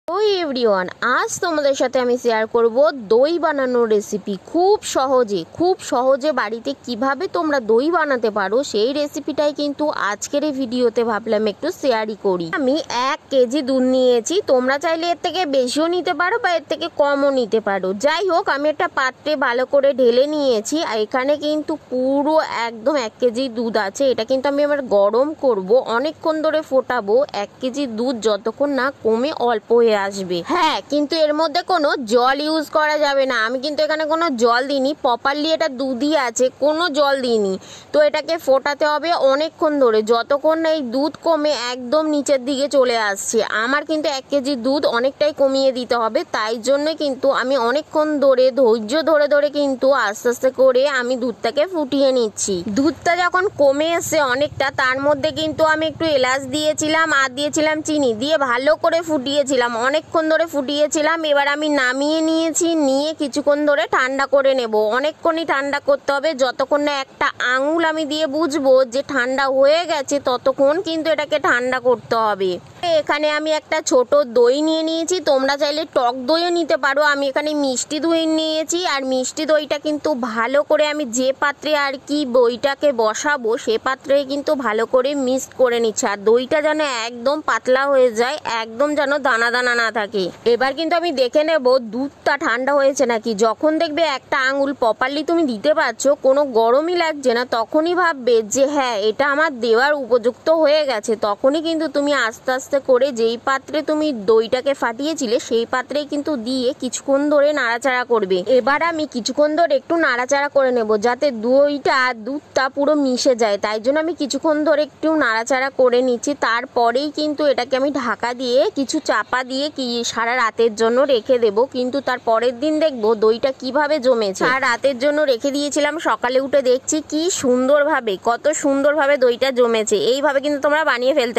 ওই এভরিওয়ান, আজ তোমাদের সাথে আমি শেয়ার করব দই বানানোর রেসিপি। খুব সহজে বাড়িতে কিভাবে তোমরা দই বানাতে পারো সেই রেসিপিটাই কিন্তু আজকের এই ভিডিওতে ভাবলাম একটু শেয়ারই করি। আমি 1 কেজি দুধ নিয়েছি, তোমরা চাইলে এর থেকে বেশিও নিতে পারো বা এর থেকে কমও নিতে পারো। যাই হোক, আমি একটা পাত্রে ভালো করে ঢেলে নিয়েছি। আর এখানে কিন্তু পুরো একদম 1 কেজি দুধ আছে। এটা কিন্তু আমি আবার গরম করব, অনেকক্ষণ ধরে ফোটাবো। 1 কেজি দুধ যতক্ষণ না কমে অল্প হয়ে আসবে। হ্যাঁ, কিন্তু এর মধ্যে কোনো জল ইউজ করা যাবে না। আমি কিন্তু এখানে কোনো জল দিইনি, প্রপারলি এটা দুধই আছে, কোনো জল দিইনি। তো এটাকে ফোটাতে হবে অনেকক্ষণ ধরে, যতক্ষণ না এই দুধ কমে একদম নিচের দিকে চলে আসছে। আমার কিন্তু 1 কেজি দুধ অনেকটাই কমিয়ে দিতে হবে, তাই জন্য কিন্তু আমি অনেকক্ষণ ধরে ধৈর্য ধরে ধরে কিন্তু আস্তে আস্তে করে আমি দুধটাকে ফুটিয়ে নিচ্ছি। দুধটা যখন কমে এসছে অনেকটা, তার মধ্যে কিন্তু আমি একটু এলাচ দিয়েছিলাম আর দিয়েছিলাম চিনি, দিয়ে ভালো করে ফুটিয়েছিলাম, অনেকক্ষণ ধরে ফুটিয়েছিলাম। এবার আমি নামিয়ে নিয়েছি, নিয়ে কিছুক্ষণ ধরে ঠান্ডা করে নেব। অনেকক্ষণই ঠান্ডা করতে হবে, যতক্ষণ না একটা আঙুল আমি দিয়ে বুঝবো যে ঠান্ডা হয়ে গেছে ততক্ষণ কিন্তু এটাকে ঠান্ডা করতে হবে। এখানে আমি একটা ছোট দই নিয়ে নিয়েছি, তোমরা চাইলে টক দইও নিতে পারো। আমি এখানে মিষ্টি দই নিয়েছি, আর মিষ্টি দইটা কিন্তু ভালো করে আমি যে পাত্রে আর কি দইটাকে বসাবো সে পাত্রে কিন্তু ভালো করে মিক্স করে নিচ্ছি। আর দইটা যেন একদম পাতলা হয়ে যায়, একদম যেন দানা দানা না থাকে। এবার কিন্তু আমি দেখে নেব দুধটা ঠান্ডা হয়েছে নাকি। যখন দেখবে একটা আঙুল প্রপারলি তুমি দিতে পারছো, কোনো গরমই লাগছে না, তখনই ভাববে যে হ্যাঁ এটা আমার দেওয়ার উপযুক্ত হয়ে গেছে। তখনই কিন্তু তুমি আস্তে আস্তে করে যেই পাত্রে তুমি দইটাকে ফাটিয়েছিলে সেই পাত্রেই কিন্তু দিয়ে কিছুক্ষণ ধরে নাড়াচাড়া করবে। এবার আমি কিছুক্ষণ ধরে একটু নাড়াচাড়া করে নেব, যাতে দইটা আর দুধটা পুরো মিশে যায়। তাই জন্য আমি কিছুক্ষণ ধরে একটু নাড়াচাড়া করে নিচ্ছি। তারপরেই কিন্তু এটাকে আমি ঢাকা দিয়ে কিছু চাপা দিয়ে সারা রাতের জন্য রেখে দেব। কিন্তু তার পরের দিন দেখবো দইটা কিভাবে জমেছে। সারা রাতের জন্য রেখে দিয়েছিলাম, সকালে উঠে দেখছি কি সুন্দরভাবে, কত সুন্দরভাবে দইটা জমেছে। এইভাবে কিন্তু তোমরা বানিয়ে ফেলতে